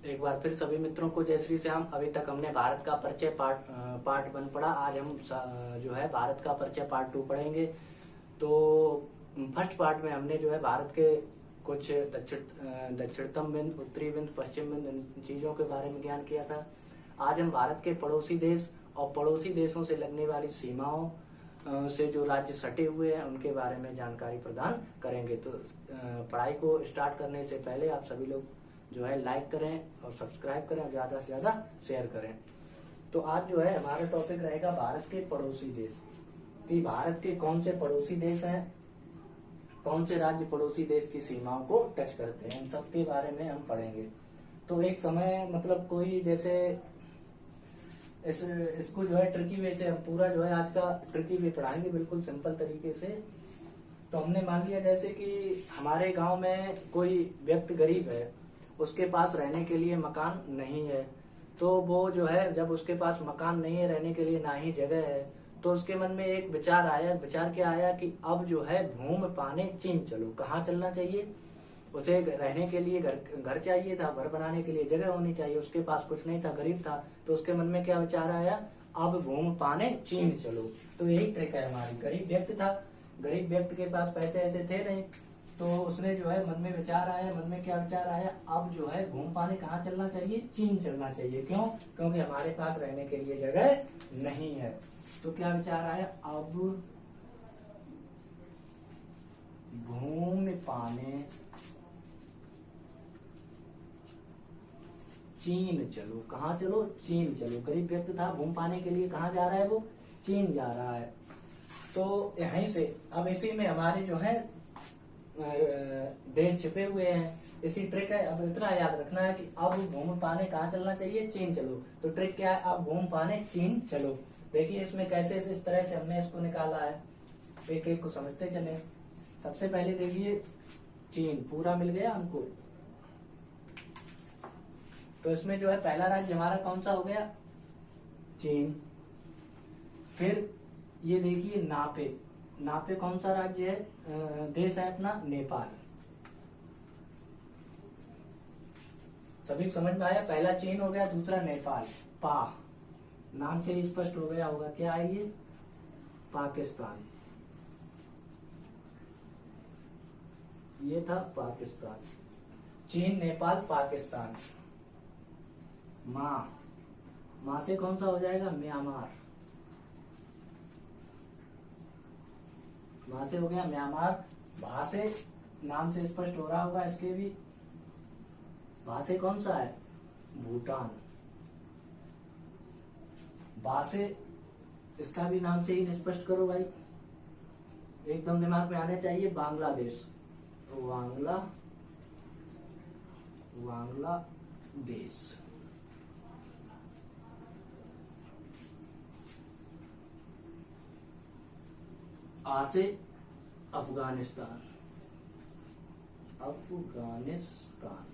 एक बार फिर सभी मित्रों को जय श्री श्याम। अभी तक हमने भारत का परिचय पार्ट 1 पढ़ा। आज हम जो है भारत का परिचय पार्ट 2 पढ़ेंगे। तो फर्स्ट पार्ट में हमने जो है भारत के कुछ दक्षिणतम बिंदु, उत्तरी बिंदु, पश्चिम बिंदु, इन चीजों के बारे में ज्ञान किया था। आज हम भारत के पड़ोसी देश और पड़ोसी देशों से लगने वाली सीमाओं से जो राज्य सटे हुए हैं उनके बारे में जानकारी प्रदान करेंगे। तो पढ़ाई को स्टार्ट करने से पहले आप सभी लोग जो है लाइक करें और सब्सक्राइब करें और ज्यादा से ज्यादा शेयर करें। तो आज जो है हमारा टॉपिक रहेगा भारत के पड़ोसी देश। कि भारत के कौन से पड़ोसी देश हैं, कौन से राज्य पड़ोसी देश की सीमाओं को टच करते हैं, इन सब के बारे में हम पढ़ेंगे। तो एक समय मतलब कोई जैसे इसको जो है ट्रिकी वे से हम पूरा जो है आज का ट्रिकी वे पढ़ाएंगे, बिल्कुल सिंपल तरीके से। तो हमने मान लिया जैसे कि हमारे गांव में कोई व्यक्ति गरीब है, उसके पास रहने के लिए मकान नहीं है। तो वो जो है जब उसके पास मकान नहीं है, रहने के लिए ना ही जगह है, तो उसके मन में एक विचार आया। विचार क्या आया कि अब जो है घूम पाने चीन चलो। कहाँ चलना चाहिए? उसे रहने के लिए घर चाहिए था, घर बनाने के लिए जगह होनी चाहिए। उसके पास कुछ नहीं था, गरीब था। तो उसके मन में क्या विचार आया? अब घूम पाने चीन चलो। तो यही ट्रिक है हमारी। गरीब व्यक्ति था, गरीब व्यक्ति के पास पैसे ऐसे थे नहीं, तो उसने जो है मन में विचार आया। मन में क्या विचार आया? अब जो है घूम पाने कहाँ चलना चाहिए? चीन चलना चाहिए। क्यों? क्योंकि हमारे पास रहने के लिए जगह नहीं है। तो क्या विचार आया? अब घूम पाने चीन चलो। कहाँ चलो? चीन चलो। गरीब व्यक्ति था, घूम पाने के लिए कहाँ जा रहा है? वो चीन जा रहा है। तो यहीं से अब इसी में हमारे जो है देश छिपे हुए हैं। इसी ट्रिक है। अब इतना याद रखना है कि अब घूम पाने कहाँ चलना चाहिए? चीन चलो। तो ट्रिक क्या है? अब घूम पाने चीन चलो। देखिए इसमें कैसे इस तरह से हमने इसको निकाला है, एक एक को समझते चले। सबसे पहले देखिए चीन पूरा मिल गया हमको। तो इसमें जो है पहला राज्य हमारा कौन सा हो गया? चीन। फिर ये देखिए नापे। नापे कौन सा राज्य है? देश है अपना नेपाल। सभी को समझ में आया? पहला चीन हो गया, दूसरा नेपाल। पा नाम से स्पष्ट हो गया होगा, क्या है ये? पाकिस्तान। ये था पाकिस्तान। चीन, नेपाल, पाकिस्तान। माँ से कौन सा हो जाएगा? म्यांमार। वहां से हो गया म्यांमार। वहां से नाम से स्पष्ट हो रहा होगा इसके भी। वहां से कौन सा है? भूटान। वहां से इसका भी नाम से ही स्पष्ट करो भाई, एकदम दिमाग में आने चाहिए। बांग्लादेश। बांग्लादेश। आ से अफगानिस्तान। अफगानिस्तान।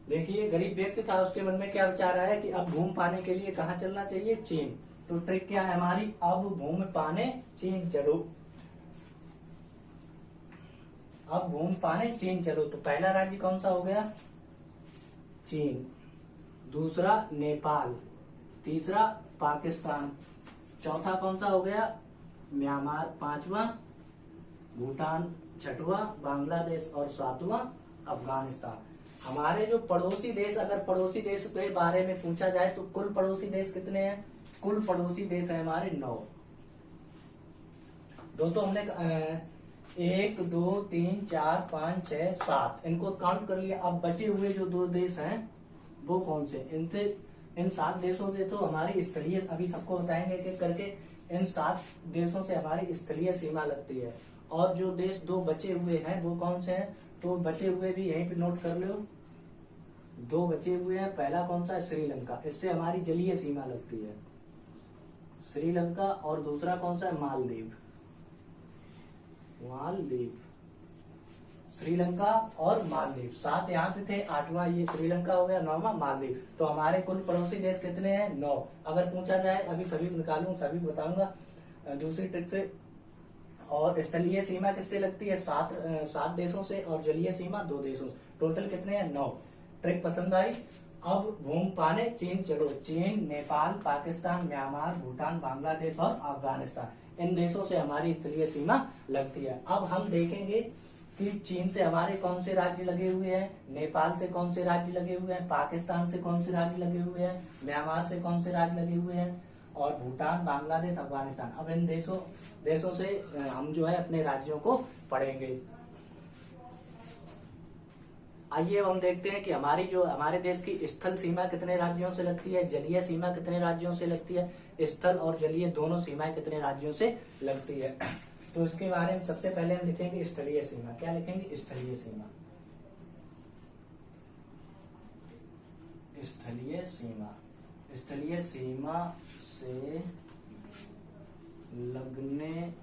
देखिए गरीब व्यक्ति था, उसके मन में क्या विचार आया कि अब घूम पाने के लिए कहाँ चलना चाहिए? चीन। तो ट्रिक क्या है हमारी? अब घूम पाने चीन चलो। अब घूम पाने चीन चलो। तो पहला राज्य कौन सा हो गया? चीन। दूसरा नेपाल। तीसरा पाकिस्तान। चौथा कौन सा हो गया? म्यांमार। पांचवा भूटान। छठवां बांग्लादेश और सातवां अफगानिस्तान। हमारे जो पड़ोसी देश, अगर पड़ोसी देश के बारे में पूछा जाए तो कुल पड़ोसी देश कितने हैं? कुल पड़ोसी देश है हमारे 9। दो तो हमने 1 2 3 4 5 6 7 इनको काउंट कर लिया। अब बचे हुए जो 2 देश हैं वो कौन से? इन 7 देशों से तो हमारी स्थलीय, अभी सबको बताएंगे एक एक करके। इन 7 देशों से हमारी स्थलीय सीमा लगती है। और जो देश 2 बचे हुए हैं वो कौन से हैं? तो बचे हुए भी यहीं पे नोट कर लो। 2 बचे हुए हैं। पहला कौन सा? श्रीलंका। इससे हमारी जलीय सीमा लगती है, श्रीलंका। और दूसरा कौन सा है? मालदीव। मालदीव। श्रीलंका और मालदीव। 7 यहाँ पे थे, 8वां ये श्रीलंका हो गया, 9वां मालदीव। तो हमारे कुल पड़ोसी देश कितने हैं? 9। अगर पूछा जाए, अभी सभी को निकालूंगा, सभी को बताऊंगा दूसरी ट्रिक से। और स्थलीय सीमा किससे लगती है? 7 देशों से, और जलीय सीमा 2 देशों से। टोटल कितने हैं? 9। ट्रिक पसंद आई? अब घूम पाने चीन चलो। चीन, नेपाल, पाकिस्तान, म्यांमार, भूटान, बांग्लादेश और अफगानिस्तान, इन देशों से हमारी स्थलीय सीमा लगती है। अब हम देखेंगे कि चीन से हमारे कौन से राज्य लगे हुए हैं, नेपाल से कौन से राज्य लगे हुए हैं, पाकिस्तान से कौन से राज्य लगे हुए हैं, म्यांमार से कौन से राज्य लगे हुए हैं, और भूटान, बांग्लादेश, अफगानिस्तान। अब इन देशों से हम जो है अपने राज्यों को पढ़ेंगे। आइए अब हम देखते हैं कि हमारे देश की स्थल सीमा कितने राज्यों से लगती है, जलीय सीमा कितने राज्यों से लगती है, स्थल और जलीय दोनों सीमाएं कितने राज्यों से लगती है। तो इसके बारे में सबसे पहले हम लिखेंगे स्थलीय सीमा। क्या लिखेंगे? स्थलीय सीमा। स्थलीय सीमा, स्थलीय सीमा से लगने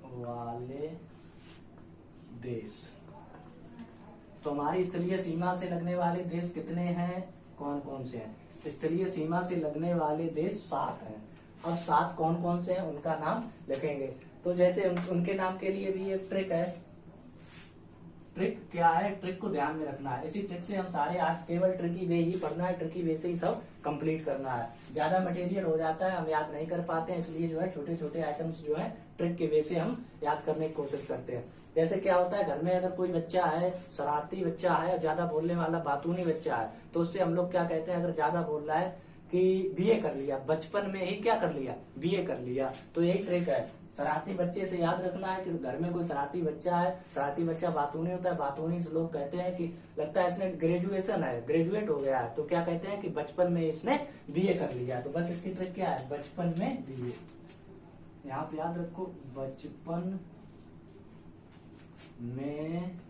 वाले देश। तो हमारी स्थलीय सीमा से लगने वाले देश कितने हैं, कौन कौन से हैं? स्थलीय सीमा से लगने वाले देश 7 हैं। अब 7 कौन कौन से हैं उनका नाम लिखेंगे। तो जैसे उनके नाम के लिए भी एक ट्रिक है। ट्रिक क्या है? ट्रिक को ध्यान में रखना है। इसी ट्रिक से हम सारे आज केवल ट्रिकी वे ही पढ़ना है, ट्रिकी वे से ही सब कंप्लीट करना है। ज्यादा मटेरियल हो जाता है, हम याद नहीं कर पाते हैं, इसलिए जो है छोटे छोटे आइटम्स जो है ट्रिक के वे से हम याद करने की कोशिश करते हैं। जैसे क्या होता है, घर में अगर कोई बच्चा है, शरारती बच्चा है, ज्यादा बोलने वाला बातूनी बच्चा है, तो उससे हम लोग क्या कहते हैं, अगर ज्यादा बोल रहा है कि बीए कर लिया, बचपन में ही क्या कर लिया, बीए कर लिया। तो यही ट्रिक है। शरारती बच्चे से याद रखना है कि घर में कोई शरारती बच्चा है, शरारती बच्चा बातूनी होता है, बातूनी से लोग कहते हैं कि लगता है इसने ग्रेजुएशन है, ग्रेजुएट हो गया है, तो क्या कहते हैं कि बचपन में इसने बीए कर लिया। तो बस इसकी ट्रिक क्या है? बचपन में बीए। यहाँ पे याद रखो, बचपन में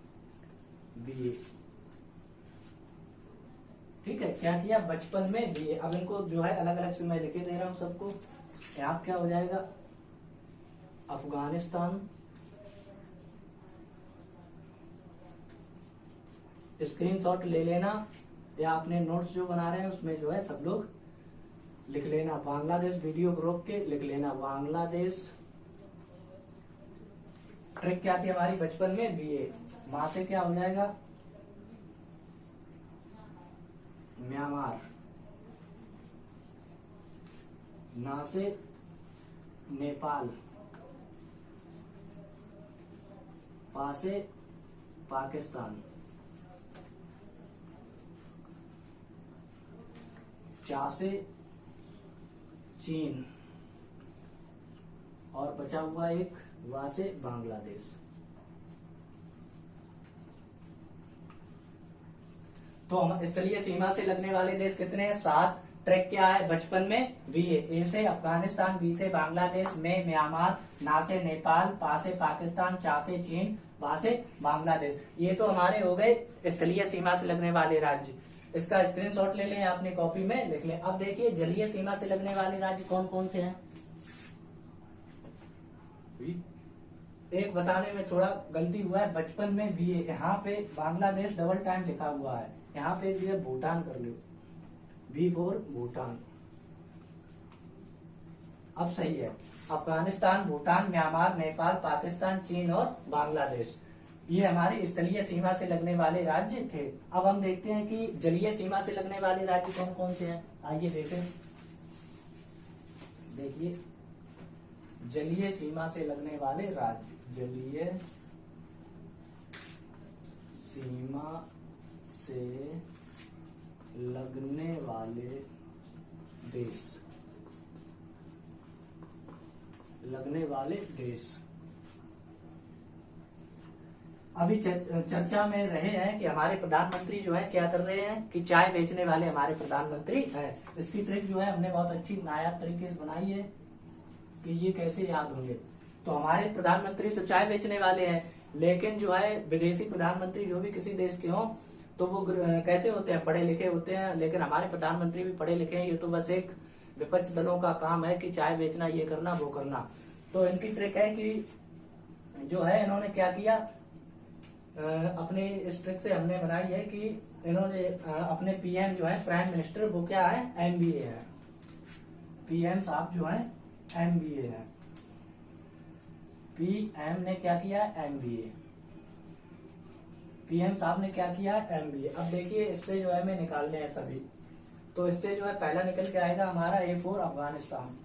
बीए। ठीक है, क्या किया? बचपन में बीए। अब इनको जो है अलग अलग से मैं लिखे दे रहा हूं सबको। यहाँ क्या हो जाएगा? अफगानिस्तान, स्क्रीनशॉट ले लेना या अपने नोट्स जो बना रहे हैं उसमें जो है सब लोग लिख लेना। बांग्लादेश वीडियो को रोक के लिख लेना, बांग्लादेश। ट्रिक क्या थी हमारी? बचपन में बीए। मां से क्या हो जाएगा? म्यांमार। ना से नेपाल। पा से पाकिस्तान। चा से चीन, और बचा हुआ एक वा से बांग्लादेश। तो हम स्थलीय सीमा से लगने वाले देश कितने हैं? 7। ट्रैक क्या है? बचपन में बीए। ए से अफगानिस्तान, बी से बांग्लादेश, में म्यांमार, ना से नेपाल, पा से पाकिस्तान, चा से चीन, बा से बांग्लादेश। ये तो हमारे हो गए स्थलीय सीमा से लगने वाले राज्य। इसका स्क्रीनशॉट ले लें, अपनी कॉपी में लिख लें। अब देखिए जलीय सीमा से लगने वाले राज्य कौन कौन से हैं। एक बताने में थोड़ा गलती हुआ है, बचपन में बीए। यहाँ पे बांग्लादेश डबल टाइम लिखा हुआ है, यहाँ पे भी भूटान कर लो, बी फॉर भूटान। अब सही है। अफगानिस्तान, भूटान, म्यांमार, नेपाल, पाकिस्तान, चीन और बांग्लादेश, ये हमारी स्थलीय सीमा से लगने वाले राज्य थे। अब हम देखते हैं कि जलीय सीमा से लगने वाले राज्य कौन कौन से हैं। आइए देखें। देखिए जलीय सीमा से लगने वाले राज्य, जलीय सीमा से लगने वाले देश, लगने वाले देश। अभी चर्चा में रहे हैं कि हमारे प्रधानमंत्री जो है क्या कर रहे हैं कि चाय बेचने वाले हमारे प्रधानमंत्री हैं। इसकी ट्रिक जो है हमने बहुत अच्छी नायाब तरीके से बनाई है कि ये कैसे याद होंगे। तो हमारे प्रधानमंत्री तो चाय बेचने वाले हैं, लेकिन जो है विदेशी प्रधानमंत्री जो भी किसी देश के हों तो वो कैसे होते हैं? पढ़े लिखे होते हैं। लेकिन हमारे प्रधानमंत्री भी पढ़े लिखे हैं। ये तो बस एक विपक्ष दलों का काम है कि चाय बेचना, ये करना, वो करना। तो इनकी ट्रिक है कि जो है इन्होंने क्या किया, अपने इस ट्रिक से हमने बनाई है कि इन्होंने अपने पीएम जो है, प्राइम मिनिस्टर, वो क्या है? एमबीए है। पीएम साहब जो है एमबीए है। पीएम ने क्या किया, एमबीए, पीएम साहब ने क्या किया, एमबीए। अब देखिए इससे जो है हमें निकालने हैं सभी, तो इससे जो है पहला निकल के आएगा हमारा A4 अफगानिस्तान,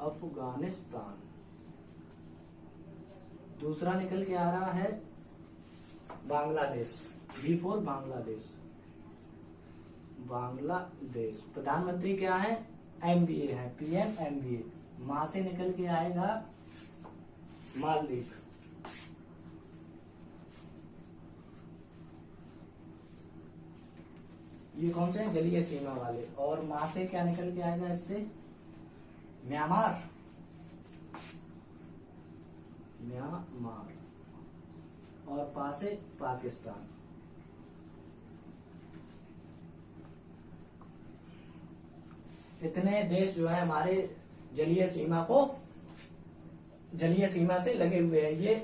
अफगानिस्तान। दूसरा निकल के आ रहा है बांग्लादेश, B4 बांग्लादेश, बांग्लादेश। प्रधानमंत्री क्या है, एमबीए है, पीएम एमबीए। मां से निकल के आएगा मालदीव, ये कौन से हैं, जलीय सीमा वाले। और मां से क्या निकल के आएगा इससे, म्यांमार, म्यांमार। और पा से पाकिस्तान। इतने देश जो है हमारे जलीय सीमा से लगे हुए हैं। ये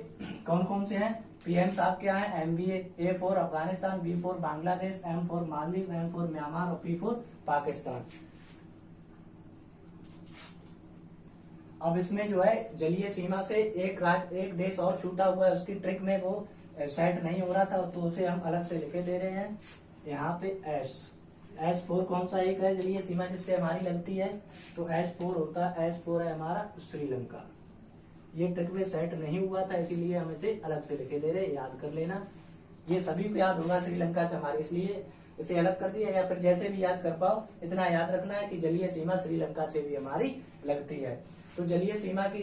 कौन कौन से हैं, पीएम साहब क्या है, MBA, A4 Afghanistan, B4 Bangladesh, M4 Maldives, M4 Myanmar और P4 पाकिस्तान। अब इसमें जो है जलीय सीमा से एक देश और छूटा हुआ है, उसकी ट्रिक में वो सेट नहीं हो रहा था, तो उसे हम अलग से लिखे दे रहे हैं यहाँ पे S4 कौन सा एक है जलीय सीमा जिससे हमारी लगती है, तो S4 होता है, S4 है हमारा श्रीलंका। ये ट्रिक में सेट नहीं हुआ था, इसीलिए हम इसे अलग से लिखे दे रहे हैं, याद कर लेना। ये सभी को याद होगा श्रीलंका से हमारे, इसलिए इसे अलग कर दिया, या फिर जैसे भी याद कर पाओ इतना याद रखना है कि जलीय सीमा श्रीलंका से भी हमारी लगती है। तो जलीय सीमा की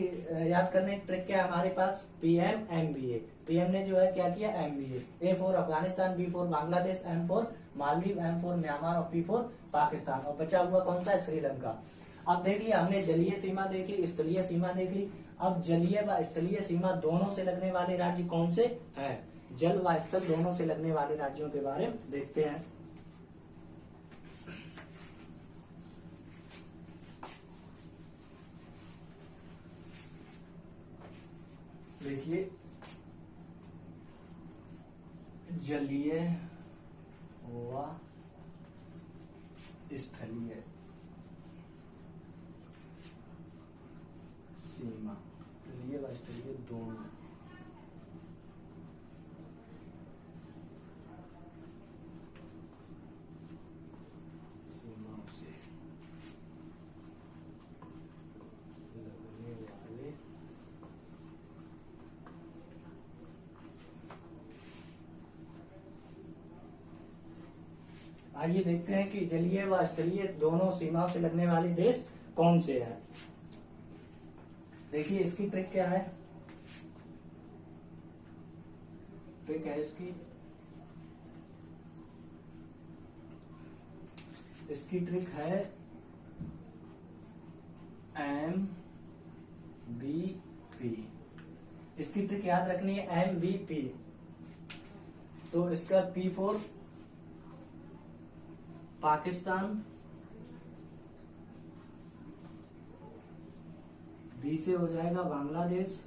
याद करने की ट्रिक क्या है हमारे पास, पीएम एमबीए। पीएम ने जो है क्या किया, MBA. A4 Afghanistan, B4 Bangladesh, M4 Maldives, M4 Myanmar और P4 पाकिस्तान। और बचा हुआ कौन सा है, श्रीलंका। अब देख लिया हमने, जलीय सीमा देख ली, स्थलीय सीमा देख ली। अब जलीय व स्थलीय सीमा दोनों से लगने वाले राज्य कौन से हैं, जल व स्थल दोनों से लगने वाले राज्यों के बारे में देखते हैं। देखिए जलीय व स्थलीय सीमा, जलीय व स्थलीय दोनों सीमाओं से लगने वाले आइए देखते हैं कि जलीय व स्थलीय दोनों सीमाओं से लगने वाले देश कौन से हैं। देखिए इसकी ट्रिक क्या है, ट्रिक है इसकी ट्रिक है MVP। इसकी ट्रिक याद रखनी है MVP। तो इसका P4 पाकिस्तान, B से हो जाएगा बांग्लादेश,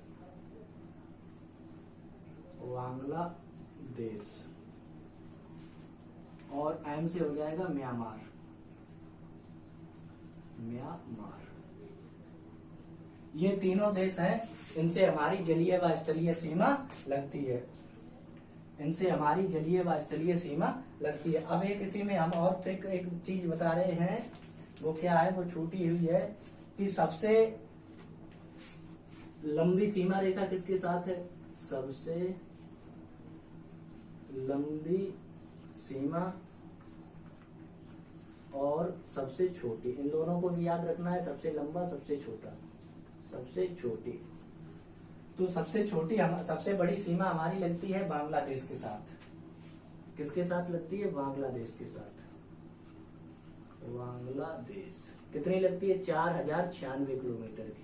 और M से हो जाएगा म्यांमार। ये तीनों देश हैं, इनसे हमारी जलीय व स्थलीय सीमा लगती है, इनसे हमारी जलीय व स्थलीय सीमा लगती है। अब एक इसी में हम और ट्रिक एक चीज बता रहे हैं, वो क्या है, वो छूटी हुई है कि सबसे लंबी सीमा रेखा किसके साथ है, सबसे लंबी सीमा और सबसे छोटी, इन दोनों को भी याद रखना है, सबसे लंबा सबसे छोटा, सबसे छोटी। तो सबसे छोटी सबसे बड़ी सीमा हमारी लगती है बांग्लादेश के साथ। किसके साथ लगती है, बांग्लादेश के साथ। बांग्लादेश कितनी लगती है, 4096 किलोमीटर की।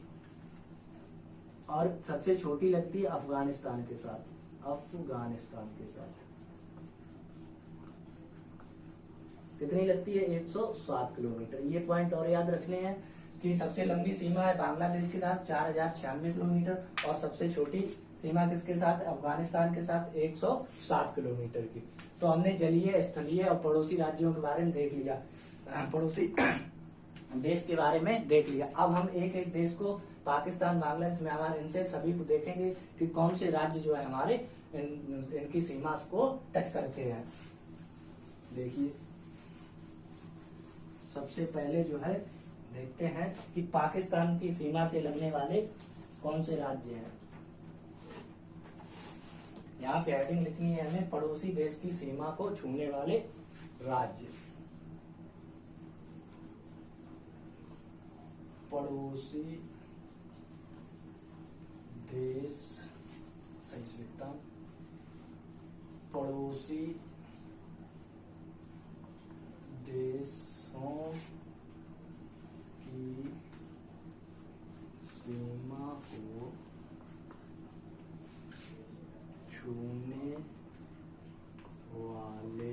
और सबसे छोटी लगती है अफगानिस्तान के साथ, अफगानिस्तान के साथ कितनी लगती है, 107 किलोमीटर। ये पॉइंट और याद रखने हैं कि सबसे लंबी सीमा है बांग्लादेश के साथ 4096 किलोमीटर, और सबसे छोटी सीमा किसके साथ, अफगानिस्तान के साथ 107 किलोमीटर की। तो हमने जलीय, स्थलीय और पड़ोसी राज्यों के बारे में देख लिया। देश के बारे में देख लिया। अब हम एक एक देश को, पाकिस्तान, बांग्लादेश, म्यांमार, इनसे सभी को देखेंगे कि कौन से राज्य जो है हमारे इनकी सीमा को टच करते हैं। देखिए सबसे पहले जो है देखते हैं कि पाकिस्तान की सीमा से लगने वाले कौन से राज्य हैं। यहाँ पे हेडिंग लिखनी है हमें, पड़ोसी देश की सीमा को छूने वाले राज्य। पड़ोसी देश, सही से लिखता हूं, पड़ोसी देशों की सीमा को छूने वाले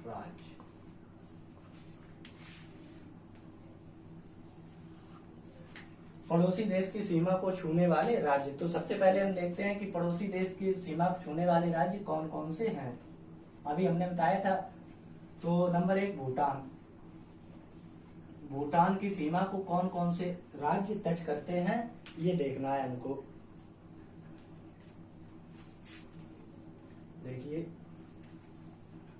राज्य। पड़ोसी देश की सीमा को छूने वाले राज्य। तो सबसे पहले हम देखते हैं कि पड़ोसी देश की सीमा को छूने वाले राज्य कौन कौन से हैं। अभी हमने बताया था। तो नंबर 1 भूटान। भूटान की सीमा को कौन कौन से राज्य टच करते हैं ये देखना है हमको। देखिए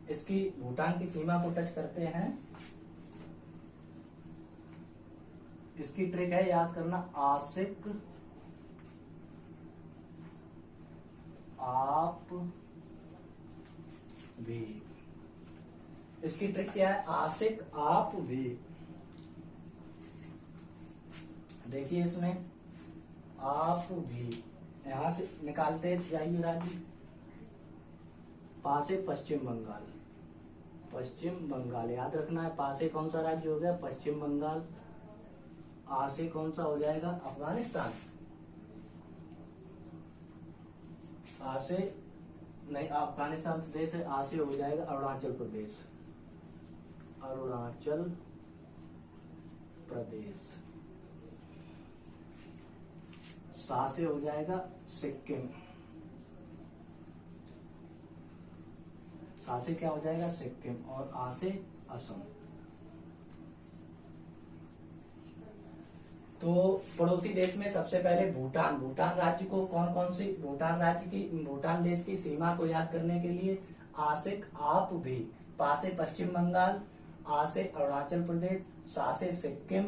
इसकी भूटान की सीमा को टच करते हैं, इसकी ट्रिक है याद करना, आसिक आप भी। इसकी ट्रिक क्या है, आसिक आप भी। देखिए इसमें आप भी, यहां से निकालते जाइए राज्य। पासे पश्चिम बंगाल, पश्चिम बंगाल याद रखना है। पासे कौन सा राज्य हो गया, पश्चिम बंगाल। आ से कौन सा हो जाएगा, अफगानिस्तान। आ से नहीं, अफगानिस्तान प्रदेश है। आ से हो जाएगा अरुणाचल प्रदेश, अरुणाचल प्रदेश। सा से हो जाएगा सिक्किम, सा से क्या हो जाएगा, सिक्किम। और आ से असम। तो पड़ोसी देश में सबसे पहले भूटान। भूटान राज्य को कौन कौन सी, भूटान राज्य की, भूटान देश की सीमा को याद करने के लिए आसिक आप भी। पा से पश्चिम बंगाल, आ से अरुणाचल प्रदेश, सा से सिक्किम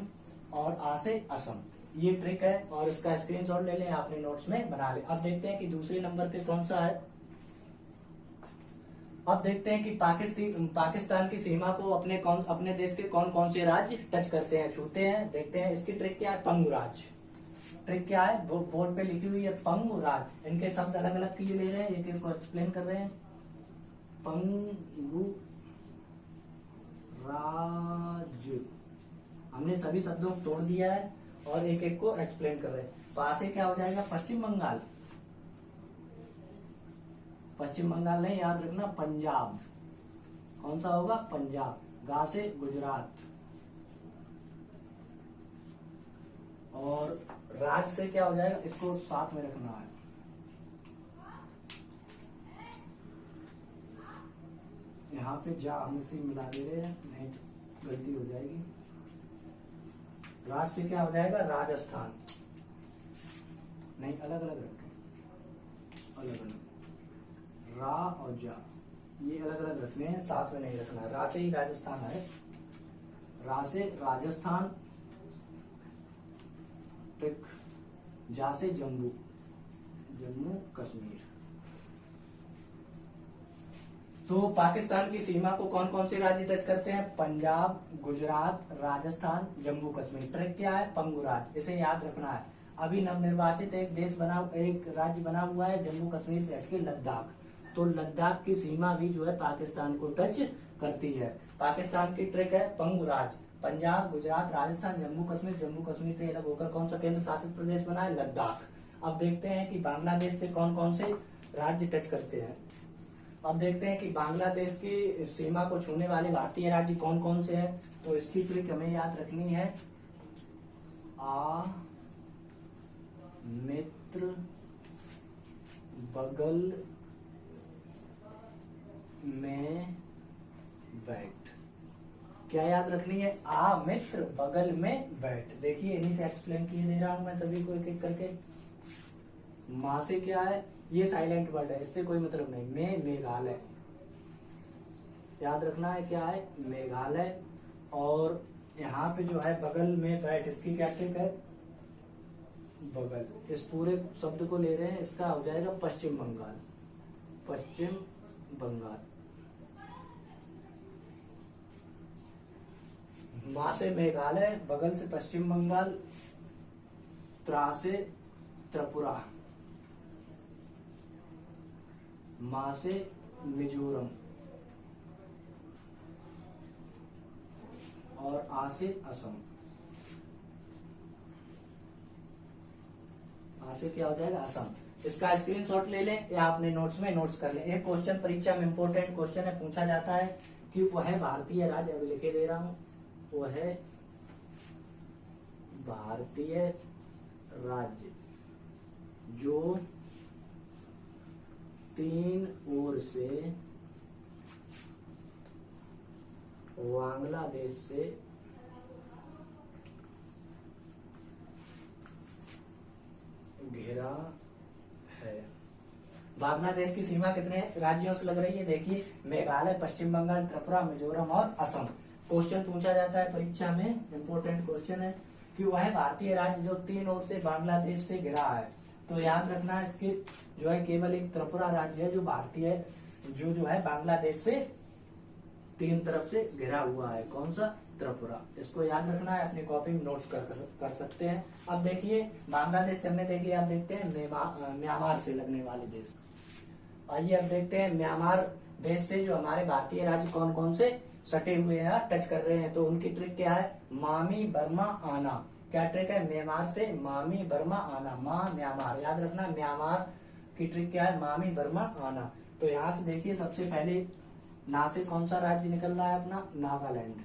और आ से असम। ये ट्रिक है और इसका स्क्रीनशॉट ले लें, आपने नोट्स में बना ले। अब देखते हैं कि दूसरे नंबर पे कौन सा है। अब देखते हैं कि पाकिस्तान की सीमा को अपने देश के कौन कौन से राज्य टच करते हैं, छूते हैं। देखते हैं इसकी ट्रिक क्या है, पंगु राज। ट्रिक क्या है, बोर्ड पे लिखी हुई है पंगु राज। इनके शब्द अलग अलग किए ले रहे हैं, एक एक को एक्सप्लेन कर रहे हैं। पंगु राज, हमने सभी शब्दों को तोड़ दिया है और एक एक को एक्सप्लेन कर रहे हैं। पासे क्या हो जाएगा, पश्चिम बंगाल। पश्चिम बंगाल नहीं, याद रखना पंजाब। कौन सा होगा, पंजाब। गा से गुजरात। और राज से क्या हो जाएगा, इसको साथ में रखना है। यहाँ पे जा हम इसी मिला दे रहे हैं, नहीं गलती हो जाएगी। राज से क्या हो जाएगा, राजस्थान। नहीं, अलग अलग रखें, अलग अलग। रा और जा ये अलग अलग रखने हैं, साथ में नहीं रखना है। रा से ही राजस्थान है, रा से राजस्थान। टिक, जा से जम्मू, जम्मू कश्मीर। तो पाकिस्तान की सीमा को कौन कौन से राज्य टच करते हैं, पंजाब, गुजरात, राजस्थान, जम्मू कश्मीर। ट्रिक क्या है, पंगु राज, इसे याद रखना है। अभी नवनिर्वाचित एक राज्य बना हुआ है जम्मू कश्मीर से हटके, लद्दाख। तो लद्दाख की सीमा भी जो है पाकिस्तान को टच करती है। पाकिस्तान की ट्रिक है पंगु राज, पंजाब, गुजरात, राजस्थान, जम्मू कश्मीर। जम्मू कश्मीर से अलग होकर कौन सा केंद्र शासित प्रदेश बना है, लद्दाख। अब देखते हैं कि बांग्लादेश से कौन कौन से राज्य टच करते हैं। अब देखते हैं कि बांग्लादेश की सीमा को छूने वाले भारतीय राज्य कौन कौन से हैं। तो इसकी ट्रिक हमें याद रखनी है, आ मित्र, बगल में बैठ। क्या याद रखनी है? आ मित्र बगल में बैठ। देखिए इन्हीं से एक्सप्लेन किए दे रहा हूं मैं सभी को एक एक करके। माँ से क्या है, ये साइलेंट वर्ड है, इससे कोई मतलब नहीं। मैं मेघालय, याद रखना है क्या है? मेघालय। और यहाँ पे जो है बगल में बैठ, इसकी क्या ट्रिक है? बगल। इस पूरे शब्द को ले रहे हैं, इसका हो जाएगा पश्चिम बंगाल। पश्चिम बंगाल। माँ से मेघालय, बगल से पश्चिम बंगाल, त्रा से त्रिपुरा, माँ से मिजोरम और आ से असम। आ से क्या हो जाएगा? असम। इसका स्क्रीनशॉट ले लें या अपने नोट्स में नोट्स कर लें। एक क्वेश्चन परीक्षा में इंपॉर्टेंट क्वेश्चन है, पूछा जाता है कि वह भारतीय राज्य, अभी लिखे दे रहा हूं, वह भारतीय राज्य जो तीन ओर से बांग्लादेश से घिरा है। बांग्लादेश की सीमा कितने राज्यों से लग रही है? देखिए मेघालय, पश्चिम बंगाल, त्रिपुरा, मिजोरम और असम। क्वेश्चन पूछा जाता है परीक्षा में, इंपोर्टेंट क्वेश्चन है कि वह भारतीय राज्य जो तीन ओर से बांग्लादेश से घिरा है। तो याद रखना इसके जो है केवल एक त्रिपुरा राज्य है जो भारतीय जो है बांग्लादेश से तीन तरफ से घिरा हुआ है। कौन सा? त्रिपुरा। इसको याद रखना है, अपनी कॉपी में नोट्स कर सकते हैं। अब देखिए बांग्लादेश से हमने देख लिया, अब देखते हैं म्यांमार से लगने वाले देश। आइए अब देखते हैं म्यांमार देश से जो हमारे भारतीय राज्य कौन कौन से सटे हुए हैं, टच कर रहे हैं। तो उनकी ट्रिक क्या है? मामी बर्मा आना। क्या ट्रिक है? म्यांमार से मामी बर्मा आना। माँ म्यांमार, याद रखना म्यांमार की ट्रिक क्या है? मामी बर्मा आना। तो यहाँ से देखिए सबसे पहले ना से कौन सा राज्य निकल रहा है अपना? नागालैंड।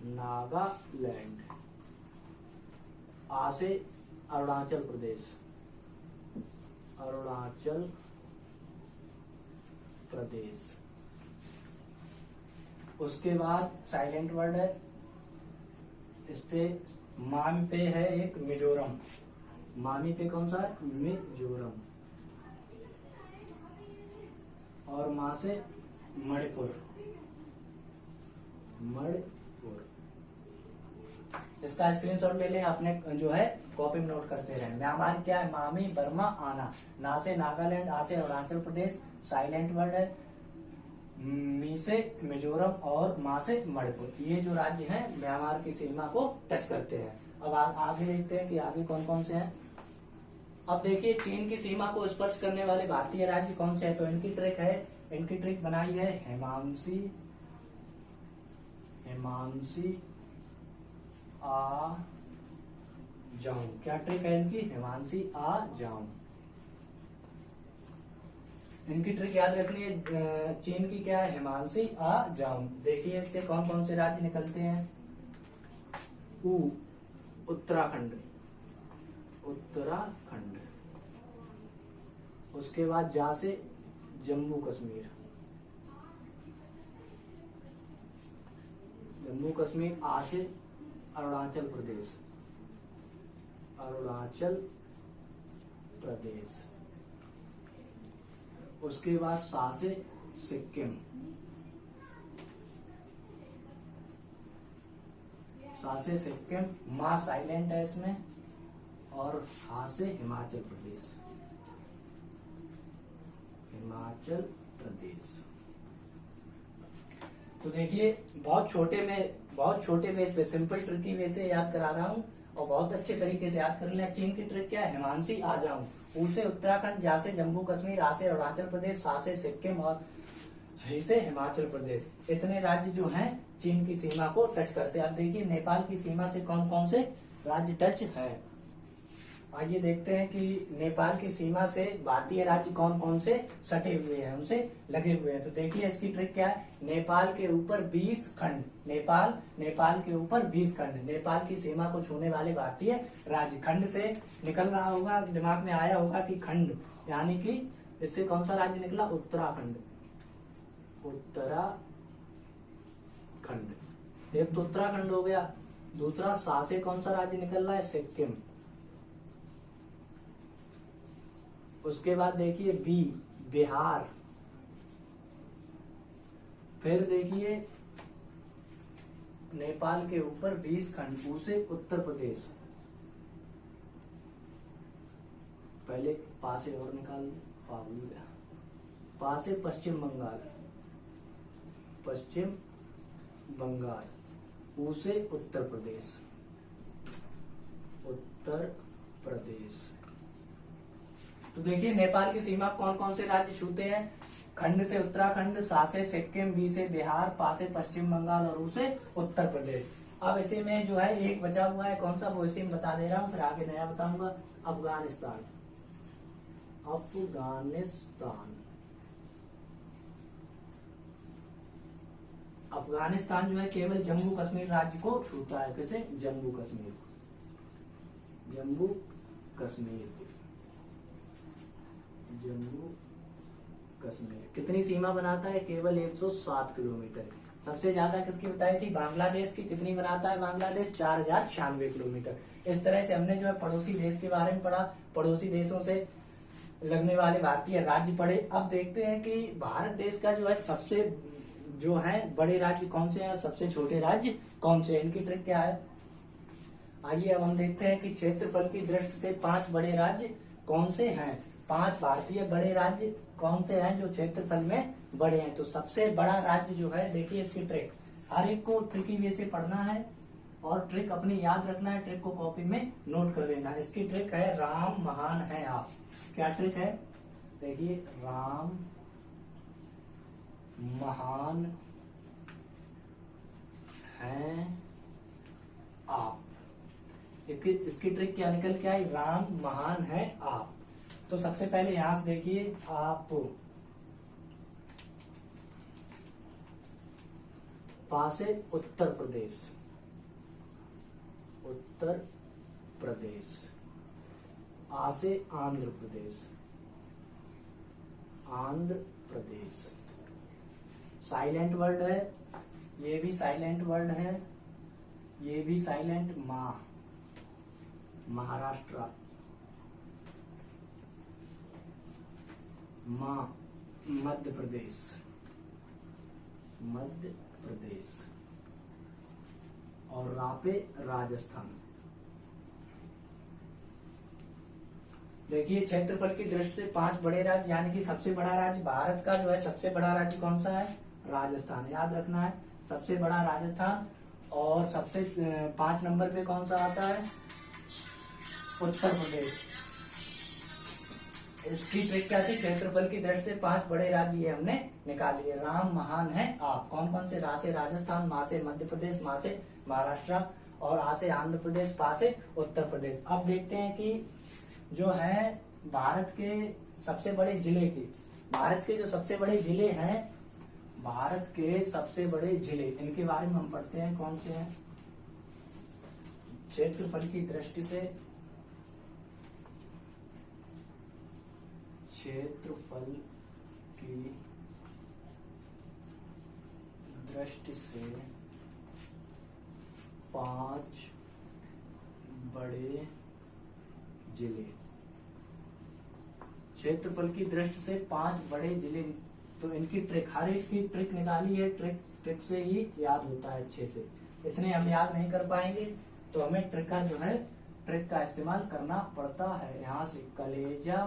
नागालैंड। आ से अरुणाचल प्रदेश। अरुणाचल प्रदेश। उसके बाद साइलेंट वर्ड है, इस पे मामी पे है एक मिजोरम। मामी पे कौन सा है? मिजोरम। और माँ से मणिपुर। मणिपुर। इसका स्क्रीनशॉट ले लें, अपने जो है कॉपी में नोट करते रहें। म्यांमार क्या है? मामी बर्मा आना। ना से नागालैंड, आ से अरुणाचल प्रदेश, साइलेंट वर्ड है। मी से मिजोरम और माँ से मणिपुर। ये जो राज्य हैं म्यांमार की सीमा को टच करते हैं। अब आगे देखते हैं कि आगे कौन कौन से हैं। अब देखिए चीन की सीमा को स्पर्श करने वाले भारतीय राज्य कौन से हैं? तो इनकी ट्रिक है, इनकी ट्रिक बनाई है हेमांसी। हेमांसी आ जाऊं। क्या ट्रिक है इनकी? हेमांसी आ जाऊं। इनकी ट्रिक याद रखनी है, चीन की क्या है? हेमांसी आ जाऊं। देखिए इससे कौन कौन से राज्य निकलते हैं? उत्तराखंड। उत्तराखंड। उसके बाद जा से जम्मू कश्मीर। जम्मू कश्मीर। आ से अरुणाचल प्रदेश। अरुणाचल प्रदेश। उसके बाद सा से सिक्किम। सा से सिक्किम। माँ साइलेंट है इसमें। और हा से हिमाचल प्रदेश। हिमाचल प्रदेश। तो देखिए बहुत छोटे में इस पे सिंपल ट्रिकी वे से याद करा रहा हूँ और बहुत अच्छे तरीके से याद कर लेना। चीन की ट्रिक क्या है? हेमांसी आ जाऊं। ऊ से उत्तराखंड, जा से जम्मू कश्मीर, आ से अरुणाचल प्रदेश, सा से सिक्किम और ही से हिमाचल प्रदेश। इतने राज्य जो हैं चीन की सीमा को टच करते हैं। अब देखिए नेपाल की सीमा से कौन कौन से राज्य टच है। आइए देखते हैं कि नेपाल की सीमा से भारतीय राज्य कौन कौन से सटे हुए हैं, उनसे लगे हुए हैं। तो देखिए इसकी ट्रिक क्या है? नेपाल के ऊपर 20 खंड। नेपाल के ऊपर 20 खंड। नेपाल की सीमा को छूने वाले भारतीय राज्य। खंड से निकल रहा होगा, दिमाग में आया होगा कि खंड, यानी कि इससे कौन सा राज्य निकला? उत्तराखंड। उत्तराखंड। खंड। एक तो उत्तराखंड हो गया, दूसरा सा से कौन सा राज्य निकल रहा है, सिक्किम। उसके बाद देखिए बी बिहार, फिर देखिए नेपाल के ऊपर 20 खंड, ऊ से उत्तर प्रदेश। पहले पा से और निकाल, पा भूल गया, पा से पश्चिम बंगाल, पश्चिम बंगाल, ऊ से उत्तर प्रदेश, उत्तर प्रदेश। तो देखिए नेपाल की सीमा कौन कौन से राज्य छूते हैं, खंड से उत्तराखंड, सा से सिक्किम, बी से बिहार, पा से पश्चिम बंगाल और ऊ से उत्तर प्रदेश। अब इसी में जो है एक बचा हुआ है, कौन सा, वो इसी में बता दे रहा हूं, फिर आगे नया बताऊंगा। अफगानिस्तान, अफगानिस्तान, अफगानिस्तान जो है केवल जम्मू कश्मीर राज्य को छूता है। किसे, जम्मू कश्मीर, जम्मू कश्मीर, जम्मू कश्मीर। कितनी सीमा बनाता है, केवल 107 किलोमीटर। सबसे ज्यादा किसकी बताई थी, बांग्लादेश की। कितनी बनाता है बांग्लादेश, 4096 किलोमीटर। इस तरह से हमने जो है पड़ोसी देश के बारे में पढ़ा, पड़ोसी देशों से लगने वाले भारतीय राज्य पढ़े। अब देखते हैं कि भारत देश का जो है सबसे जो है बड़े राज्य कौन से हैं, सबसे छोटे राज्य कौन से हैं, इनकी ट्रिक क्या है। आइए अब हम देखते हैं कि क्षेत्रफल की दृष्टि से 5 बड़े राज्य कौन से हैं। 5 भारतीय बड़े राज्य कौन से हैं जो क्षेत्रफल में बड़े हैं। तो सबसे बड़ा राज्य जो है, देखिए इसकी ट्रिक, हर एक को ट्रिकी वे से पढ़ना है और ट्रिक अपनी याद रखना है, ट्रिक को कॉपी में नोट कर लेना है। इसकी ट्रिक है राम महान है आप। क्या ट्रिक है, देखिए, राम महान हैं आप। इसकी ट्रिक क्या निकल के आई, राम महान है आप। तो सबसे पहले यहां से देखिए, आप, पा से उत्तर प्रदेश, उत्तर प्रदेश, आ से आंध्र प्रदेश, आंध्र प्रदेश। साइलेंट वर्ड है, ये भी साइलेंट वर्ड है, ये भी साइलेंट, महाराष्ट्र, मध्य प्रदेश, मध्य प्रदेश, और रा पे राजस्थान। देखिए क्षेत्रफल की दृष्टि से 5 बड़े राज्य, यानी कि सबसे बड़ा राज्य भारत का जो है, सबसे बड़ा राज्य कौन सा है, राजस्थान। याद रखना है, सबसे बड़ा राजस्थान। और सबसे 5 नंबर पे कौन सा आता है, उत्तर प्रदेश। इसकी ट्रिक क्या थी, क्षेत्रफल की दृष्टि से 5 बड़े राज्य ये हमने निकाल लिए। राम महान है आप, कौन कौन से, रा से राजस्थान, मा से मध्य प्रदेश, मा से महाराष्ट्र, और आ से आंध्र प्रदेश, पा से उत्तर प्रदेश। अब देखते हैं कि जो है भारत के सबसे बड़े जिले की, भारत के जो सबसे बड़े जिले हैं, भारत के सबसे बड़े जिले, इनके बारे में हम पढ़ते हैं। कौन से हैं, क्षेत्रफल की दृष्टि से, क्षेत्रफल की दृष्टि से 5 बड़े जिले, क्षेत्रफल की दृष्टि से 5 बड़े जिले। तो इनकी ट्रिक, हर एक की ट्रिक निकाली है, ट्रिक से ही याद होता है अच्छे से। इतने हम याद नहीं कर पाएंगे, तो हमें ट्रिक का जो है, ट्रिक का इस्तेमाल करना पड़ता है। यहां से कलेजा,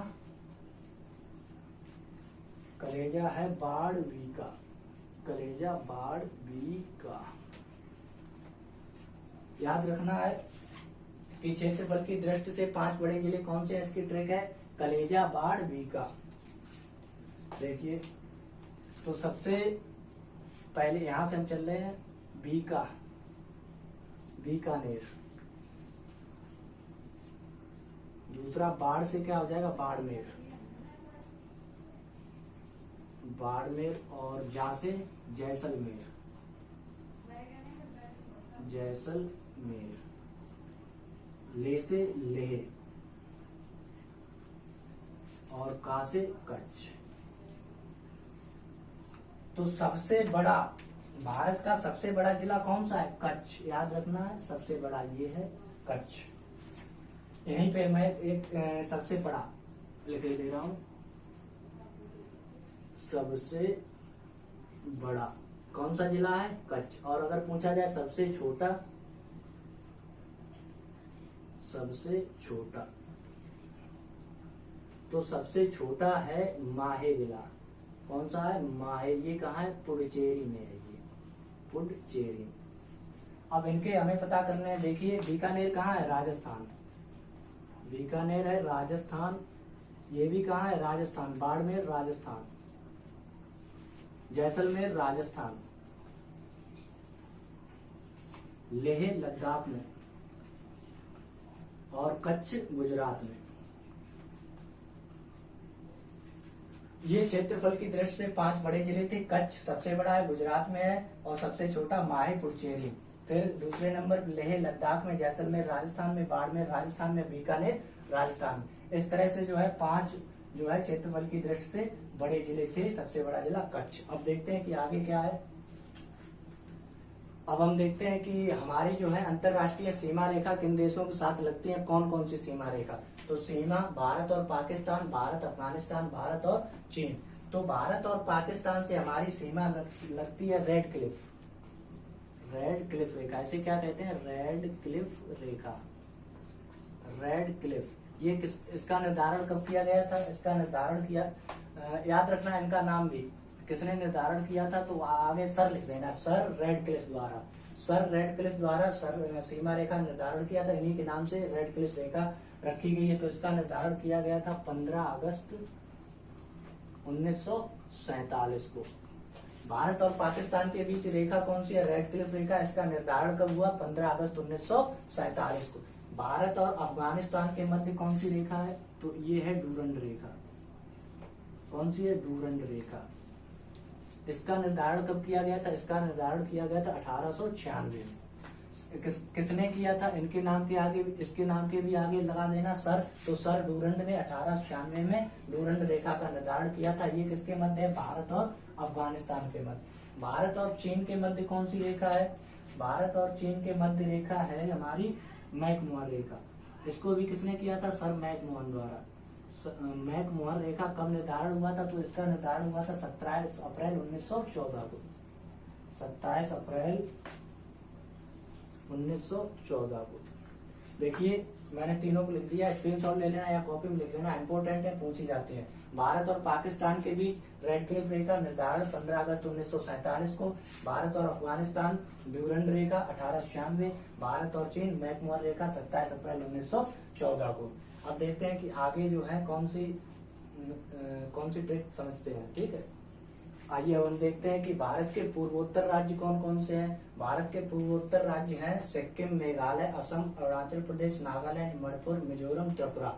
कलेजा है बाढ़ वी का, कलेजा बाढ़ वी का। याद रखना है कि क्षेत्रफल की दृष्टि से 5 बड़े जिले कौन से हैं, इसकी ट्रिक है कलेजा बाढ़ वी का। देखिए, तो सबसे पहले यहां से हम चल रहे हैं, बीका, बीकानेर। दूसरा बाढ़ से क्या हो जाएगा, बाड़मेर, बाड़मेर। और जा से जैसलमेर, जैसलमेर। ले से लेह, और का से कच्छ। तो सबसे बड़ा भारत का सबसे बड़ा जिला कौन सा है? कच्छ, याद रखना है, सबसे बड़ा ये है कच्छ। यहीं पे मैं एक सबसे बड़ा लिख दे रहा हूं, सबसे बड़ा कौन सा जिला है? कच्छ। और अगर पूछा जाए सबसे छोटा, सबसे छोटा, तो सबसे छोटा है माहे जिला। कौन सा है? माहे। ये कहाँ है? पुडुचेरी में है, ये पुडुचेरी। अब इनके हमें पता करने हैं। देखिए बीकानेर कहाँ है? राजस्थान। बीकानेर है राजस्थान। ये भी कहाँ है? राजस्थान। बाड़मेर राजस्थान। जैसलमेर राजस्थान। लेह लद्दाख में। और कच्छ गुजरात में। ये क्षेत्रफल की दृष्टि से 5 बड़े जिले थे। कच्छ सबसे बड़ा है, गुजरात में है, और सबसे छोटा माहे पुडुचेरी। फिर दूसरे नंबर लेह लद्दाख में, जैसलमेर राजस्थान में, बाड़मेर राजस्थान में, बीकानेर राजस्थान में। इस तरह से जो है 5 जो है क्षेत्रफल की दृष्टि से बड़े जिले थे। सबसे बड़ा जिला कच्छ। अब देखते हैं कि आगे क्या है। अब हम देखते हैं कि हमारी जो है अंतरराष्ट्रीय सीमा रेखा किन देशों के साथ लगती है, कौन कौन सी सीमा रेखा। तो सीमा भारत और पाकिस्तान, भारत अफगानिस्तान, भारत और चीन। तो भारत और पाकिस्तान से हमारी सीमा लगती है रेड क्लिफ। रेड क्लिफ रेखा, इसे क्या कहते हैं? रेड क्लिफ रेखा। Radcliffe. ये इसका निर्धारण कब किया गया था? इसका निर्धारण किया, याद रखना इनका नाम भी, किसने निर्धारण किया था? तो आगे सर लिख देना, सर रेड क्लिफ द्वारा। सर रेड क्लिफ द्वारा सर सीमा रेखा निर्धारण किया था। इन्हीं के नाम से रेड क्लिफ रेखा रखी गई है। तो इसका निर्धारण किया गया था 15 अगस्त 1947 को। भारत और पाकिस्तान के बीच रेखा कौन सी है? रेड क्लिफ रेखा। इसका निर्धारण कब हुआ? 15 अगस्त 1947 को। भारत और अफगानिस्तान के मध्य कौन सी रेखा है? तो ये है डूरंड रेखा। कौन सी है? डूरंड रेखा। इसका निर्धारण कब किया गया था? इसका निर्धारण किया गया था 1896 में। किसने किया था? इनके नाम के आगे, इसके नाम के भी आगे लगा देना सर। तो सर डूरंड ने 1896 में डूरंड रेखा का निर्धारण किया था। ये किसके मध्य है? भारत और अफगानिस्तान के मध्य। भारत और चीन के मध्य कौन सी रेखा है? भारत और चीन के मध्य रेखा है हमारी मैकमोहन रेखा। इसको भी किसने किया था? सर मैकमोहन द्वारा। मैकमोहन रेखा कब निर्धारण हुआ था? तो इसका निर्धारण हुआ था 27 अप्रैल 1914 को। 27 अप्रैल 1914 को। देखिए मैंने तीनों को लिख दिया, स्क्रीनशॉट ले लेना या कॉपी में लिख लेना, इंपोर्टेंट है, पूछी जाती है। भारत और पाकिस्तान के बीच रेड क्लिफ रेखा निर्धारण 15 अगस्त 1947 को। भारत और अफगानिस्तान डूरंड रेखा 1896। भारत और चीन मैकमोहन रेखा 27 अप्रैल 1914 को। अब देखते हैं कि आगे जो है कौन सी ट्रिक समझते हैं। ठीक है, आइए अब हम देखते हैं कि भारत के पूर्वोत्तर राज्य कौन कौन से हैं। भारत के पूर्वोत्तर राज्य हैं सिक्किम, मेघालय, असम, अरुणाचल प्रदेश, नागालैंड, मणिपुर, मिजोरम, त्रिपुरा।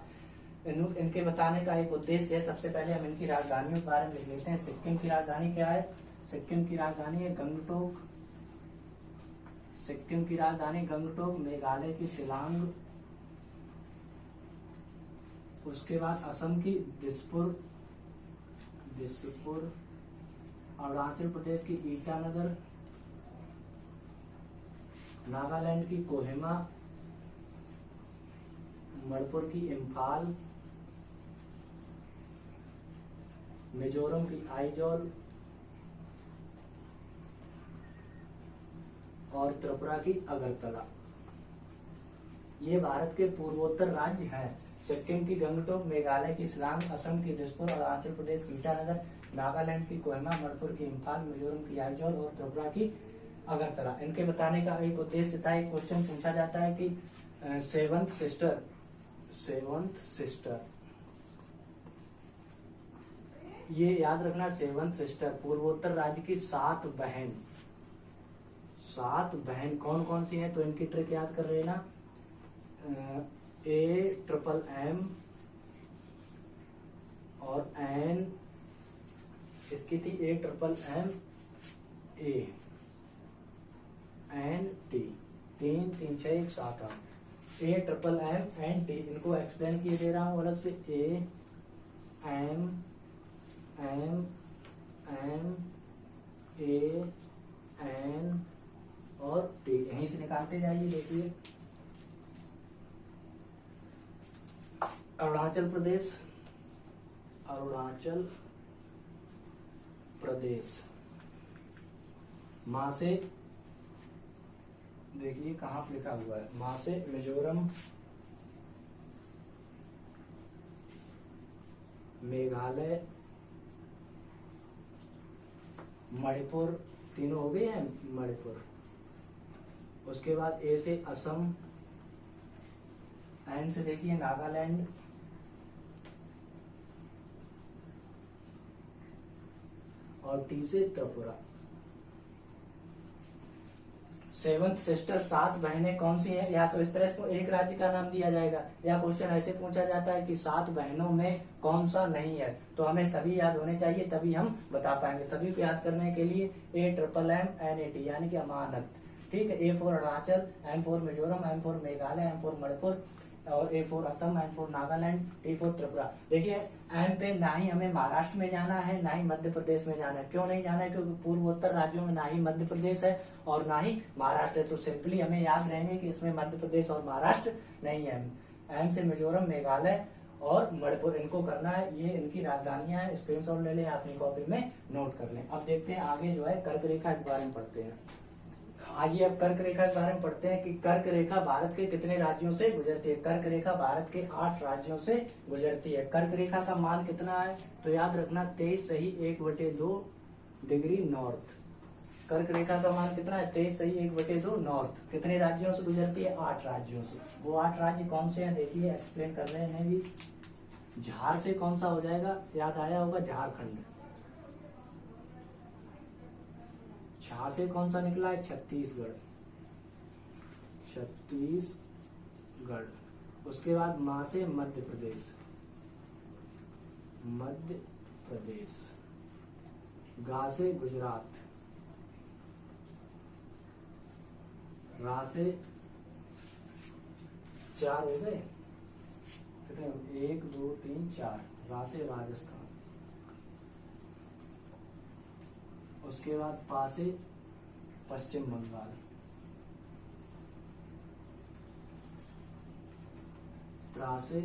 इनके बताने का एक उद्देश्य है। सबसे पहले हम इनकी राजधानियों के बारे में लिख लेते हैं। सिक्किम की राजधानी क्या है? सिक्किम की राजधानी है गंगटोक। सिक्किम की राजधानी गंगटोक। मेघालय की शिलांग। उसके बाद असम की दिसपुर। अरुणाचल प्रदेश की ईटानगर। नागालैंड की कोहिमा। मणिपुर की इम्फाल। मिजोरम की आइजॉल और त्रिपुरा की अगरतला। ये भारत के पूर्वोत्तर राज्य हैं। सिक्किम की गंगटोक, मेघालय की शिलांग, असम की दिसपुर, अरुणाचल प्रदेश की ईटानगर, नागालैंड की कोहिमा, मणिपुर की इम्फाल, मिजोरम की आइजॉल और त्रिपुरा की अगरतला। इनके बताने का एक उद्देश्य था। एक क्वेश्चन पूछा जाता है कि सेवंथ सिस्टर, ये याद रखना, सेवंथ सिस्टर पूर्वोत्तर राज्य की 7 बहन कौन कौन सी हैं? तो इनकी ट्रिक याद कर लेना। AMM और N, इसकी थी AMMA NT, 3 3 6 1 7 8। AMMNT इनको एक्सप्लेन किए दे रहा हूं अलग से। AMMMA एन और टी, यहीं से निकालते जाइए। देखिए अरुणाचल प्रदेश, अरुणाचल प्रदेश। माँ से देखिए कहाँ पे लिखा हुआ है, माँ से मिजोरम, मेघालय, मणिपुर, तीनों हो गए हैं मणिपुर। उसके बाद ए से असम, एन से देखिए नागालैंड, और टी से त्रिपुरा। सेवंथ सिस्टर, 7 बहनें कौन सी हैं? या तो इस तरह से एक राज्य का नाम दिया जाएगा, या क्वेश्चन ऐसे पूछा जाता है कि 7 बहनों में कौन सा नहीं है, तो हमें सभी याद होने चाहिए तभी हम बता पाएंगे। सभी को याद करने के लिए AMMNAT यानी कि अमानत, ठीक है। A for Arunachal, M for Mizoram, M for Meghalaya, M for Manipur, और A for Assam, N for Nagaland, T for Tripura. देखिए M पे ना ही हमें महाराष्ट्र में जाना है ना ही मध्य प्रदेश में जाना है। क्यों नहीं जाना है? क्योंकि पूर्वोत्तर राज्यों में ना ही मध्य प्रदेश है और ना ही महाराष्ट्र है, तो सिंपली हमें याद रहेंगे कि इसमें मध्य प्रदेश और महाराष्ट्र नहीं है। M से मिजोरम, मेघालय और मणिपुर, इनको करना है, ये इनकी राजधानियां हैं। स्क्रीनशॉट ले लें, अपनी कॉपी में नोट कर लें। अब देखते हैं आगे जो है कर्क रेखा के बारे में पढ़ते हैं। आइए अब कर्क रेखा के बारे में पढ़ते हैं कि कर्क रेखा भारत के कितने राज्यों से गुजरती है। कर्क रेखा भारत के 8 राज्यों से गुजरती है। कर्क रेखा का मान कितना है? तो याद रखना 23 सही 1/2 डिग्री नॉर्थ। कर्क रेखा का मान कितना है? 23 सही 1/2 नॉर्थ। कितने राज्यों से गुजरती है? 8 राज्यों से। वो 8 राज्य कौन से हैं देखिए, एक्सप्लेन कर रहे हैं भी। झार से कौन सा हो जाएगा? याद आया होगा, झारखंड। झा से कौन सा निकला है? छत्तीसगढ़, छत्तीसगढ़। उसके बाद माँ से मध्य प्रदेश, मध्य प्रदेश। गा से गुजरात, रा से 4 हो गए, कितने? 1 2 3 4। रा से राजस्थान। उसके बाद पा से पश्चिम बंगाल, त्रा से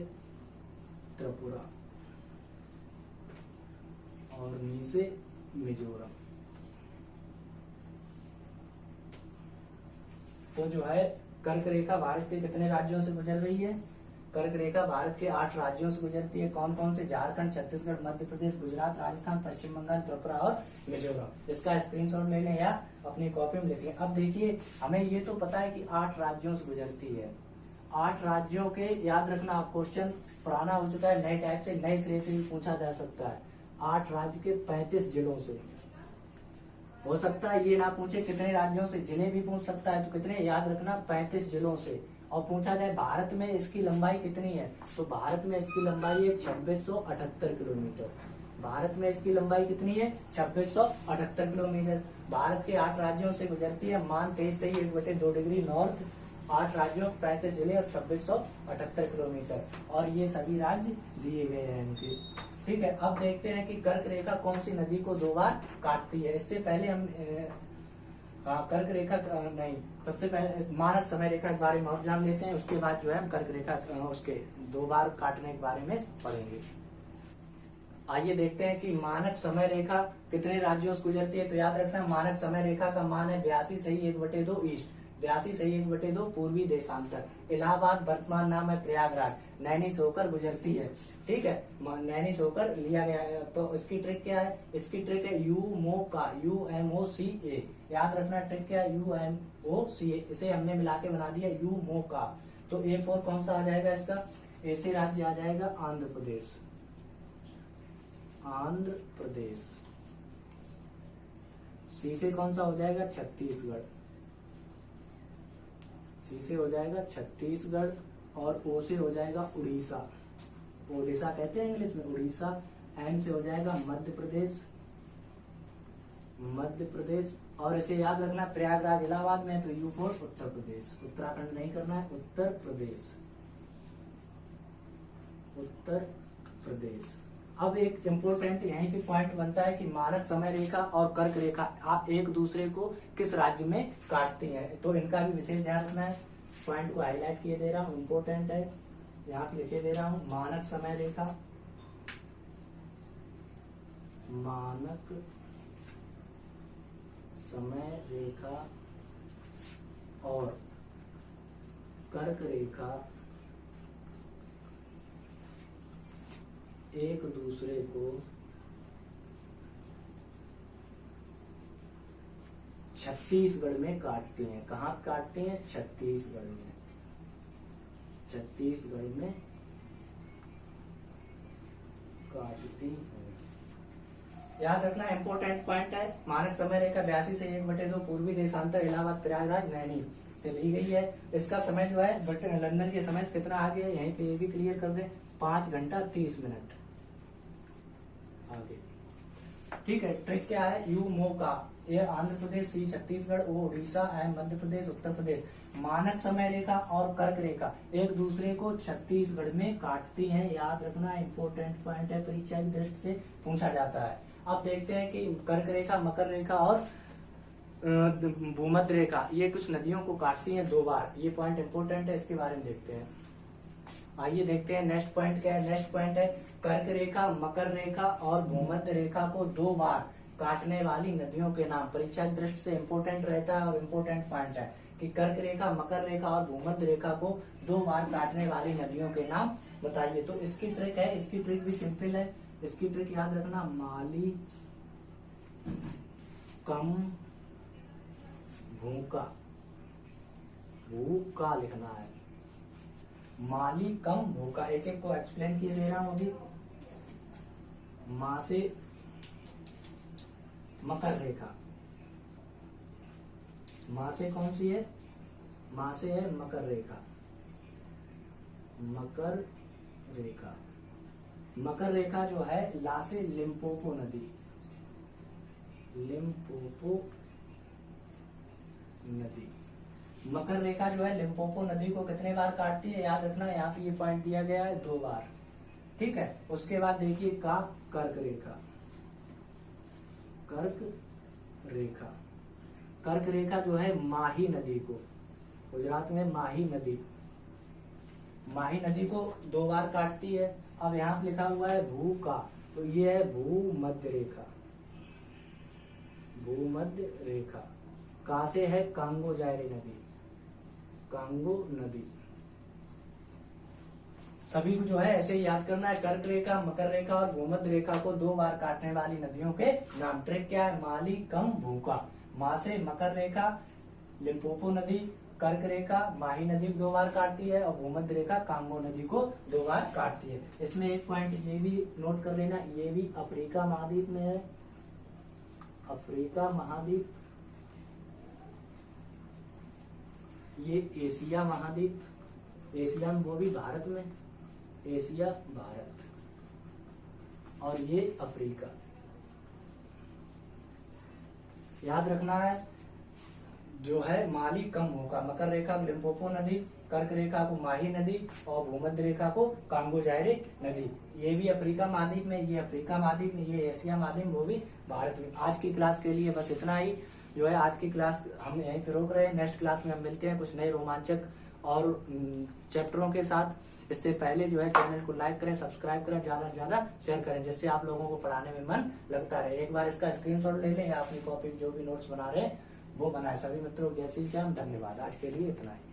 त्रिपुरा और नी से मिजोरम। तो जो है कर्क रेखा भारत के कितने राज्यों से गुजर रही है? कर्क रेखा भारत के 8 राज्यों से गुजरती है। कौन कौन से? झारखंड, छत्तीसगढ़, मध्य प्रदेश, गुजरात, राजस्थान, पश्चिम बंगाल, त्रिपुरा और मिजोरम। इसका स्क्रीनशॉट ले लें या अपनी कॉपी में लिख लें। अब देखिए हमें ये तो पता है कि 8 राज्यों से गुजरती है। 8 राज्यों के याद रखना, आप क्वेश्चन पुराना हो चुका है, नए टाइप से नए सिरे से भी पूछा जा सकता है। 8 राज्य के 35 जिलों से हो सकता है। ये ना पूछे कितने राज्यों से, जिले भी पूछ सकता है। तो कितने? याद रखना 35 जिलों से। और पूछा जाए भारत में इसकी लंबाई कितनी है, तो भारत में इसकी लंबाई है 2678 किलोमीटर। भारत में इसकी लंबाई कितनी है? 2678 किलोमीटर। भारत के 8 राज्यों से गुजरती है। मान 23 सही 1/2 डिग्री नॉर्थ। 8 राज्यों, 35 जिले और 2678 किलोमीटर। और ये सभी राज्य दिए गए हैं इनके, ठीक है। अब देखते हैं कि कर्क रेखा कौन सी नदी को 2 बार काटती है। इससे पहले हम कर्क रेखा नहीं, सबसे पहले मानक समय रेखा के बारे में और जान लेते हैं। उसके बाद जो है हम कर्क रेखा उसके 2 बार काटने के बारे में पढ़ेंगे। आइए देखते हैं कि मानक समय रेखा कितने राज्यों से गुजरती है। तो याद रखना मानक समय रेखा का मान है 82 सही 1/2 ईस्ट, 82 सही 1/2 पूर्वी देशांतर। इलाहाबाद वर्तमान नाम है प्रयागराज, नैनी से होकर गुजरती है, ठीक है। नैनी से होकर लिया गया है। तो इसकी ट्रिक क्या है? इसकी ट्रिक है UMOCA, UMOCA। याद रखना ट्रिक क्या है? UMOCA। इसे हमने मिला के बना दिया UMOCA। तो A फॉर कौन सा आ जाएगा इसका? ए से राज्य आ जाएगा आंध्र प्रदेश, आंध्र प्रदेश। सी से कौन सा हो जाएगा? छत्तीसगढ़, सी से हो जाएगा छत्तीसगढ़। और ओ से हो जाएगा उड़ीसा, ओडिशा कहते हैं इंग्लिश में, उड़ीसा। एम से हो जाएगा मध्य प्रदेश, मध्य प्रदेश। और इसे याद रखना प्रयागराज इलाहाबाद में, तो यू फॉर उत्तर प्रदेश। उत्तराखंड नहीं करना है, उत्तर प्रदेश, उत्तर प्रदेश। अब एक इम्पोर्टेंट यहीं पे पॉइंट बनता है कि मानक समय रेखा और कर्क रेखा एक दूसरे को किस राज्य में काटती हैं, तो इनका भी विशेष ध्यान रखना है। पॉइंट को हाईलाइट किए दे रहा हूँ, इम्पोर्टेंट है, यहाँ पे लिखे दे रहा हूँ। मानक समय रेखा, मानक समय रेखा और कर्क रेखा एक दूसरे को छत्तीसगढ़ में काटती हैं। कहाँ काटती हैं? छत्तीसगढ़ में। छत्तीसगढ़ में काटती हैं। याद रखना इंपॉर्टेंट पॉइंट है। मानक समय रेखा 82 से 1/2 पूर्वी देशांतर इलाहाबाद प्रयागराज नैनी से ली गई है। इसका समय जो है लंदन के समय से कितना आगे है, यहीं पे ये भी क्लियर कर दें, 5 घंटा 30 मिनट आगे। ठीक है, ट्रिक क्या है? यू मोका, ये आंध्र प्रदेश, सी छत्तीसगढ़, ओ उड़ीसा एंड मध्य प्रदेश, उत्तर प्रदेश। मानक समय रेखा और कर्क रेखा एक दूसरे को छत्तीसगढ़ में काटती हैं। याद रखना इंपॉर्टेंट पॉइंट है, परीक्षा की दृष्टि से पूछा जाता है। अब देखते हैं कि कर्क रेखा, मकर रेखा और भूमध्य रेखा ये कुछ नदियों को काटती हैं 2 बार। ये पॉइंट इंपॉर्टेंट है, इसके बारे में देखते हैं। आइए देखते हैं नेक्स्ट पॉइंट क्या है। नेक्स्ट पॉइंट है कर्क रेखा, मकर रेखा और भूमध्य रेखा को 2 बार काटने वाली नदियों के नाम। परीक्षा की दृष्टि से इंपॉर्टेंट रहता है और इंपॉर्टेंट पॉइंट है कि कर्क रेखा, मकर रेखा और भूमध्य रेखा को 2 बार काटने वाली नदियों के नाम बताइए। तो इसकी ट्रिक है, इसकी ट्रिक भी सिंपल है। इसकी ट्रिक याद रखना, माली कम भूका, भूका लिखना है। माली कम भूका, एक एक को एक्सप्लेन किए दे रहा हूं अभी। माँ से मकर रेखा, माँ से कौन सी है? माँ से है मकर रेखा, मकर रेखा। मकर रेखा जो है ला से लिम्पोपो नदी, लिम्पोपो नदी। मकर रेखा जो है लिम्पोपो नदी को कितने बार काटती है? याद रखना, यहाँ पे ये पॉइंट दिया गया है 2 बार। ठीक है, उसके बाद देखिए का कर्क रेखा, कर्क रेखा। कर्क रेखा जो है माही नदी को, गुजरात में माही नदी, माही नदी को 2 बार काटती है। अब यहाँ पे लिखा हुआ है भू का, तो ये है भूमध्य रेखा, भूमध्य रेखा। का से है कांगो जायरी नदी, कांगो नदी। सभी को जो है ऐसे ही याद करना है। कर्क रेखा, मकर रेखा और भूमध्य रेखा को 2 बार काटने वाली नदियों के नाम। ट्रिक क्या है? माली कम भूका। माँ से मकर रेखा, लिम्पोपो नदी, कर्क रेखा माही नदी को 2 बार काटती है और भूमध्य रेखा कांगो नदी को 2 बार काटती है। इसमें एक पॉइंट ये भी नोट कर लेना, ये भी अफ्रीका महाद्वीप में है, अफ्रीका महाद्वीप। ये एशिया महाद्वीप, एशिया में वो भी भारत में, एशिया भारत, और ये अफ्रीका। याद रखना है जो है माली कम होगा, मकर रेखा को लिम्पोपो नदी, कर्क रेखा को माही नदी और भूमध्य रेखा को कांगो जायरे नदी। ये भी अफ्रीका महाद्वीप में, ये अफ्रीका महाद्वीप में, ये एशिया महाद्वीप में, वो भी भारत में। आज की क्लास के लिए बस इतना ही। जो है आज की क्लास हम यहीं पे रोक रहे हैं। नेक्स्ट क्लास में हम मिलते हैं कुछ नए रोमांचक और चैप्टरों के साथ। इससे पहले जो है चैनल को लाइक करें, सब्सक्राइब करें, ज्यादा से ज्यादा शेयर करें, जिससे आप लोगों को पढ़ाने में मन लगता रहे। एक बार इसका स्क्रीनशॉट ले लें या अपनी कॉपी जो भी नोट्स बना रहे हैं वो बनाए। सभी मित्रों जय श्री श्याम, धन्यवाद। आज के लिए इतना ही।